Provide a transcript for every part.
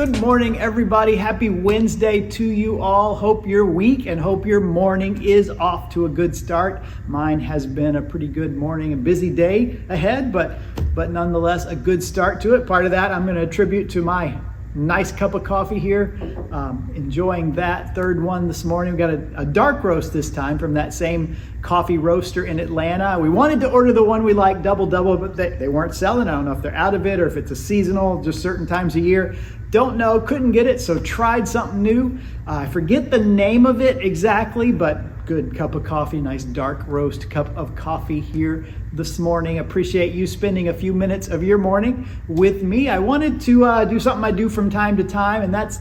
Good morning, everybody. Happy Wednesday to you all. Hope your week and hope your morning is off to a good start. Mine has been a pretty good morning, a busy day ahead, but nonetheless a good start to it. Part of that I'm going to attribute to my nice cup of coffee here. Enjoying that third one this morning. We got a dark roast this time from that same coffee roaster in Atlanta. We wanted to order the one we like, double, but they weren't selling. I don't know if they're out of it or if it's a seasonal, just certain times a year. Don't know, couldn't get it, so tried something new. I forget the name of it exactly, but good cup of coffee, nice dark roast cup of coffee here this morning. Appreciate you spending a few minutes of your morning with me. I wanted to do something I do from time to time, and that's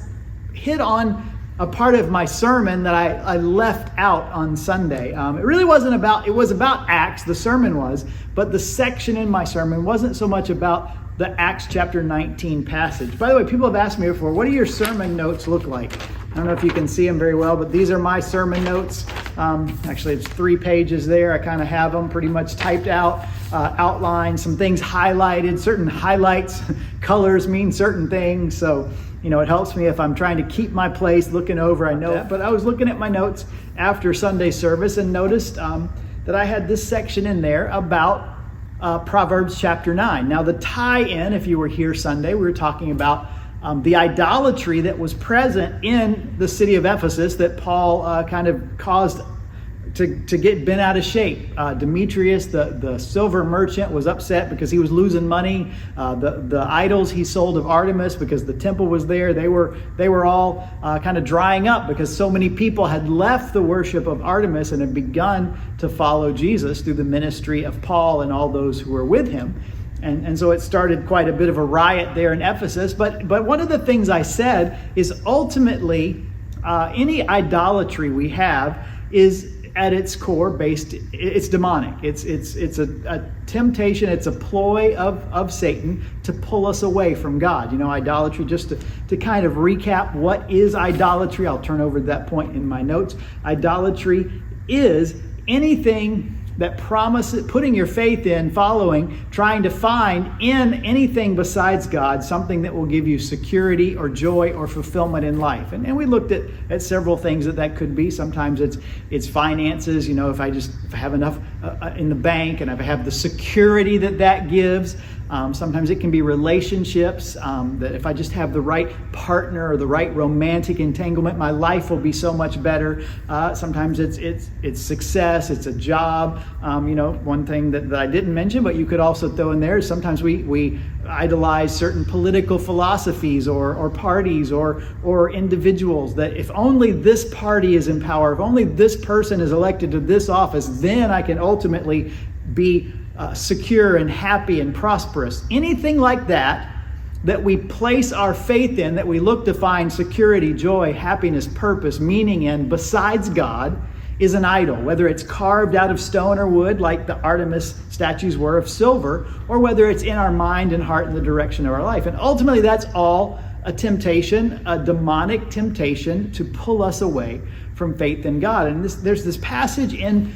hit on a part of my sermon that I left out on Sunday. It really wasn't about, it was about Acts, the sermon was, but the section in my sermon wasn't so much about the Acts chapter 19 passage. By the way, people have asked me before, what do your sermon notes look like? I don't know if you can see them very well, but these are my sermon notes. Actually, it's 3 pages there. I kind of have them pretty much typed out, outlined, some things highlighted, certain highlights, colors mean certain things. So, you know, it helps me if I'm trying to keep my place, looking over, I know. But I was looking at my notes after Sunday service and noticed that I had this section in there about Proverbs chapter 9. Now, the tie-in, if you were here Sunday, we were talking about the idolatry that was present in the city of Ephesus that Paul kind of caused to get bent out of shape. Demetrius, the silver merchant, was upset because he was losing money. The idols he sold of Artemis, because the temple was there, they were all kind of drying up because so many people had left the worship of Artemis and had begun to follow Jesus through the ministry of Paul and all those who were with him. And so it started quite a bit of a riot there in Ephesus. But one of the things I said is ultimately any idolatry we have is at its core it's demonic. It's a temptation, it's a ploy of Satan to pull us away from God. You know, idolatry, just to kind of recap, what is idolatry? I'll turn over to that point in my notes. Idolatry is anything that promises, putting your faith in, following, trying to find in anything besides God, something that will give you security or joy or fulfillment in life. And we looked at several things that could be. Sometimes it's finances. You know, if I have enough in the bank and if I have the security that gives. Sometimes it can be relationships, that if I just have the right partner or the right romantic entanglement, my life will be so much better. Sometimes it's success, it's a job. You know, one thing that I didn't mention, but you could also throw in there is sometimes we idolize certain political philosophies or parties or individuals, that if only this party is in power, if only this person is elected to this office, then I can ultimately be secure and happy and prosperous. Anything like that we place our faith in, that we look to find security, joy, happiness, purpose, meaning in besides God, is an idol. Whether it's carved out of stone or wood, like the Artemis statues were of silver, or whether it's in our mind and heart in the direction of our life. And ultimately, that's all a temptation, a demonic temptation to pull us away from faith in God. And there's this passage in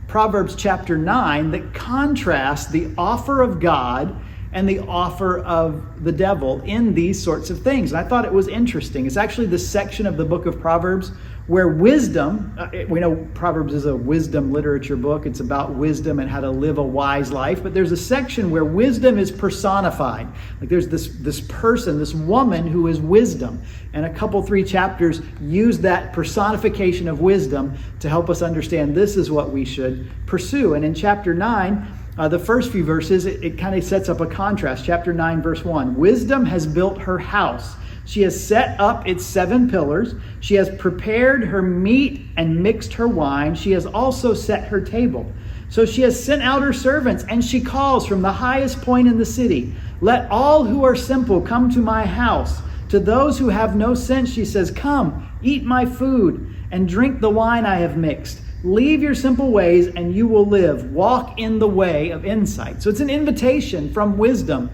Proverbs chapter 9 that contrasts the offer of God and the offer of the devil in these sorts of things. And I thought it was interesting. It's actually the section of the book of Proverbs where wisdom, we know Proverbs is a wisdom literature book. It's about wisdom and how to live a wise life. But there's a section where wisdom is personified. Like there's this person, this woman who is wisdom. And a 3 chapters use that personification of wisdom to help us understand this is what we should pursue. And in chapter 9, the first few verses, it kind of sets up a contrast. Chapter 9, verse 1. Wisdom has built her house. She has set up its 7 pillars. She has prepared her meat and mixed her wine. She has also set her table. So she has sent out her servants, and she calls from the highest point in the city. Let all who are simple come to my house. To those who have no sense, she says, come, eat my food and drink the wine I have mixed. Leave your simple ways and you will live. Walk in the way of insight. So it's an invitation from wisdom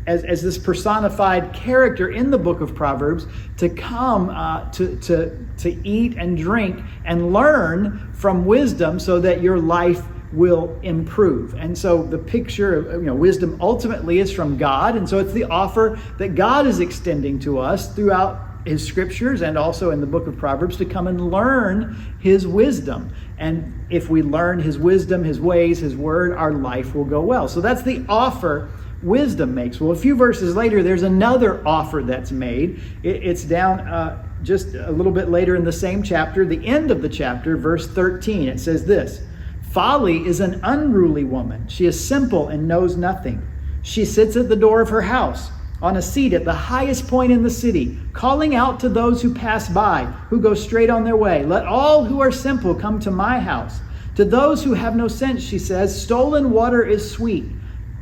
as this personified character in the book of Proverbs to come to eat and drink and learn from wisdom so that your life will improve. And so the picture of wisdom ultimately is from God, and so it's the offer that God is extending to us throughout his scriptures and also in the book of Proverbs to come and learn his wisdom. And if we learn his wisdom, his ways, his word, our life will go well. So that's the offer wisdom makes. Well, a few verses later, there's another offer that's made. It's down just a little bit later in the same chapter, the end of the chapter, verse 13. It says this: "Folly is an unruly woman. She is simple and knows nothing. She sits at the door of her house, on a seat at the highest point in the city, calling out to those who pass by, who go straight on their way. Let all who are simple come to my house. To those who have no sense, she says, stolen water is sweet.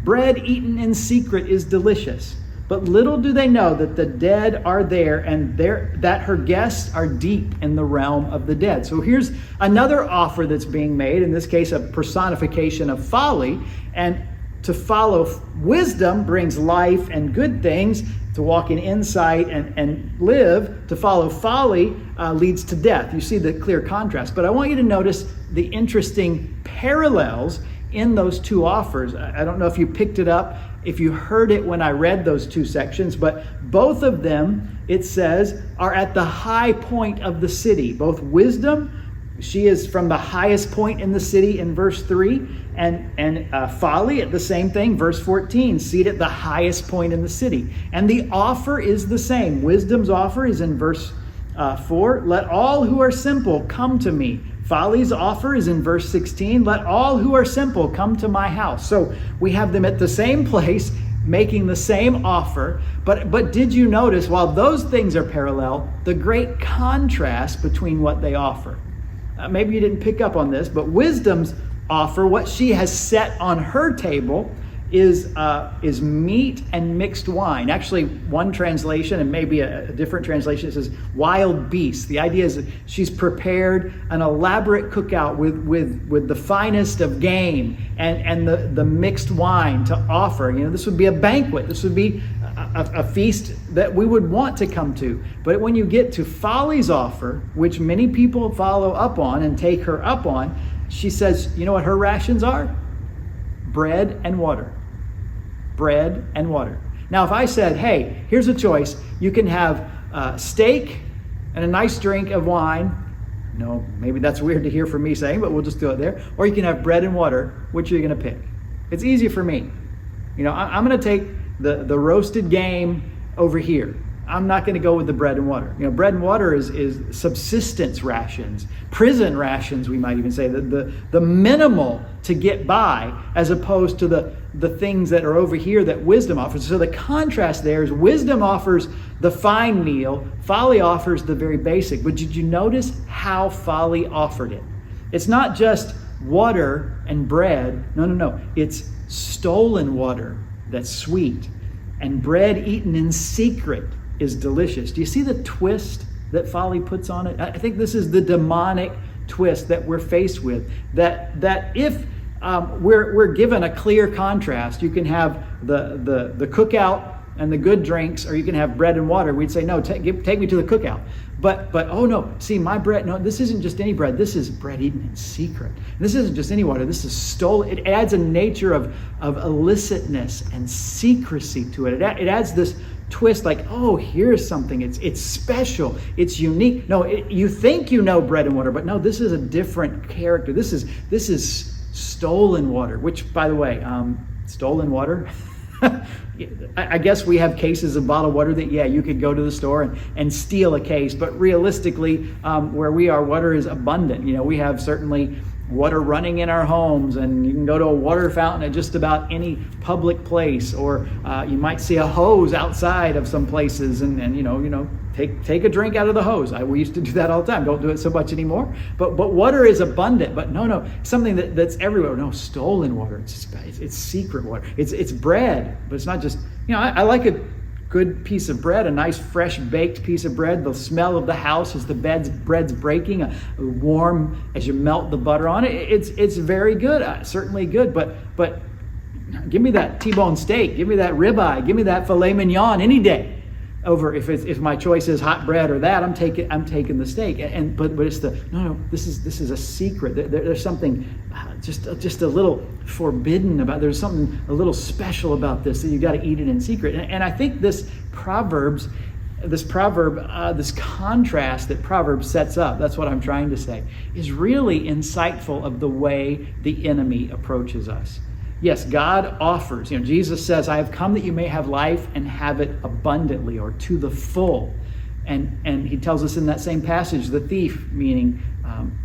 Bread eaten in secret is delicious. But little do they know that the dead are there, and that her guests are deep in the realm of the dead." So here's another offer that's being made, in this case a personification of folly. And to follow wisdom brings life and good things. To walk in insight and live, to follow folly leads to death. You see the clear contrast. But I want you to notice the interesting parallels in those two offers. I don't know if you picked it up, if you heard it when I read those two sections, but both of them, it says, are at the high point of the city. Both wisdom, she is from the highest point in the city in verse 3, and folly at the same thing, verse 14, seat at the highest point in the city. And the offer is the same. Wisdom's offer is in verse 4, "Let all who are simple come to me." Folly's offer is in verse 16, "Let all who are simple come to my house." So we have them at the same place, making the same offer. But did you notice, while those things are parallel, the great contrast between what they offer? Maybe you didn't pick up on this, but wisdom's offer, what she has set on her table, is meat and mixed wine. Actually, one translation, and maybe a different translation, says wild beasts. The idea is that she's prepared an elaborate cookout with the finest of game and the mixed wine to offer. This would be a banquet. This would be a feast that we would want to come to. But when you get to folly's offer, which many people follow up on and take her up on, she says, you know what her rations are? Bread and water. Bread and water. Now, if I said, hey, here's a choice. You can have steak and a nice drink of wine. No, maybe that's weird to hear from me saying, but we'll just do it there. Or you can have bread and water. Which are you going to pick? It's easy for me. I'm going to take the roasted game over here. I'm not going to go with the bread and water. Bread and water is subsistence rations, prison rations, we might even say, the minimal to get by, as opposed to the things that are over here that wisdom offers. So the contrast there is wisdom offers the fine meal, folly offers the very basic. But did you notice how folly offered it? It's not just water and bread. No. It's stolen water that's sweet, and bread eaten in secret is delicious. Do you see the twist that folly puts on it? I think this is the demonic twist that we're faced with. That if we're given a clear contrast, you can have the cookout and the good drinks, or you can have bread and water. We'd say, no, take me to the cookout. But oh no, see, my bread, no, this isn't just any bread. This is bread eaten in secret. This isn't just any water. This is stolen. It adds a nature of illicitness and secrecy to it. It adds this twist, like, oh, here's something. It's special. It's unique. No, you think you know bread and water, but no, this is a different character. This is stolen water. Which, by the way, stolen water. I guess we have cases of bottled water that, you could go to the store and steal a case. But realistically, where we are, water is abundant. We have certainly water running in our homes, and you can go to a water fountain at just about any public place, or you might see a hose outside of some places, and take a drink out of the hose. We used to do that all the time. Don't do it so much anymore. But water is abundant. But no, something that's everywhere. No, stolen water. It's secret water. It's bread, but it's not just. I like a good piece of bread, a nice fresh baked piece of bread. The smell of the house as the bread's breaking, warm as you melt the butter on it. It's very good, certainly good. But give me that T-bone steak, give me that ribeye, give me that filet mignon any day. over if my choice is hot bread or that, I'm taking the steak. But it's no, this is a secret. There's something just a little forbidden about. There's something a little special about this, that you got to eat it in secret. And I think this contrast that Proverbs sets up, that's what I'm trying to say, is really insightful of the way the enemy approaches us. Yes, God offers. Jesus says, I have come that you may have life and have it abundantly, or to the full. And he tells us in that same passage, the thief, meaning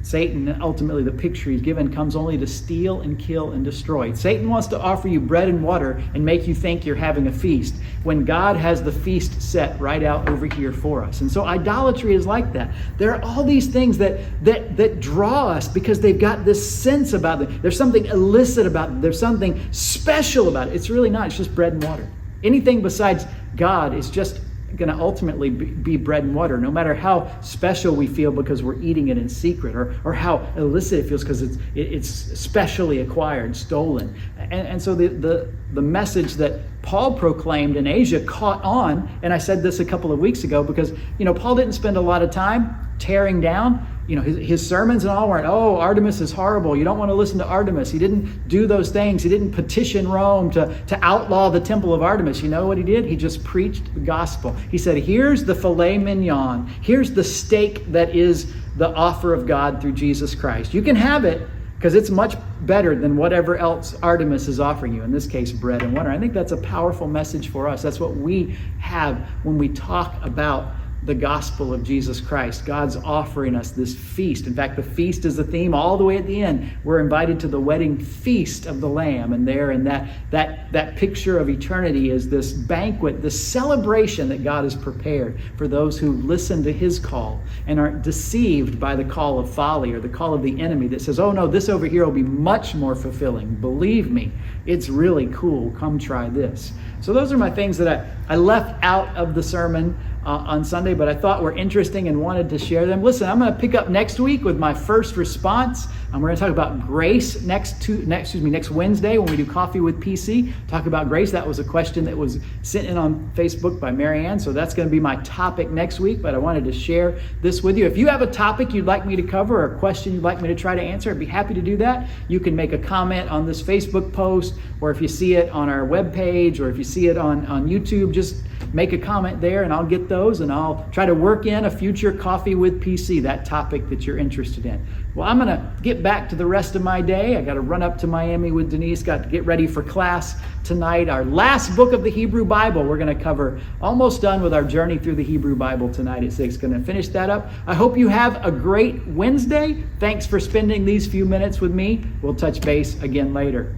Satan, ultimately the picture he's given, comes only to steal and kill and destroy. Satan wants to offer you bread and water and make you think you're having a feast, when God has the feast set right out over here for us. And so idolatry is like that. There are all these things that draw us because they've got this sense about them. There's something illicit about them. There's something special about it. It's really not. It's just bread and water. Anything besides God is just going to ultimately be bread and water, no matter how special we feel because we're eating it in secret, or how illicit it feels because it's specially acquired, stolen. And so the message that Paul proclaimed in Asia caught on, and I said this a couple of weeks ago, because Paul didn't spend a lot of time tearing down. His sermons and all weren't, oh, Artemis is horrible, you don't want to listen to Artemis. He didn't do those things. He didn't petition Rome to outlaw the temple of Artemis. You know what he did? He just preached the gospel. He said, here's the filet mignon. Here's the steak that is the offer of God through Jesus Christ. You can have it because it's much better than whatever else Artemis is offering you. In this case, bread and water. I think that's a powerful message for us. That's what we have when we talk about the gospel of Jesus Christ. God's offering us this feast. In fact, the feast is the theme all the way at the end. We're invited to the wedding feast of the Lamb, and there in that picture of eternity is this banquet, this celebration that God has prepared for those who listen to his call and aren't deceived by the call of folly or the call of the enemy that says, oh no, this over here will be much more fulfilling. Believe me, it's really cool. Come try this. So those are my things that I left out of the sermon on Sunday, but I thought were interesting and wanted to share them. Listen, I'm going to pick up next week with my first response. We're going to talk about grace next Wednesday when we do Coffee with PC. Talk about grace. That was a question that was sent in on Facebook by Marianne, so that's going to be my topic next week, but I wanted to share this with you. If you have a topic you'd like me to cover or a question you'd like me to try to answer, I'd be happy to do that. You can make a comment on this Facebook post, or if you see it on our webpage, or if you see it on YouTube, just make a comment there and I'll get those, and I'll try to work in a future Coffee with PC, that topic that you're interested in. Well, I'm going to get back to the rest of my day. I got to run up to Miami with Denise, got to get ready for class tonight. Our last book of the Hebrew Bible, we're going to cover. Almost done with our journey through the Hebrew Bible tonight at 6. Going to finish that up. I hope you have a great Wednesday. Thanks for spending these few minutes with me. We'll touch base again later.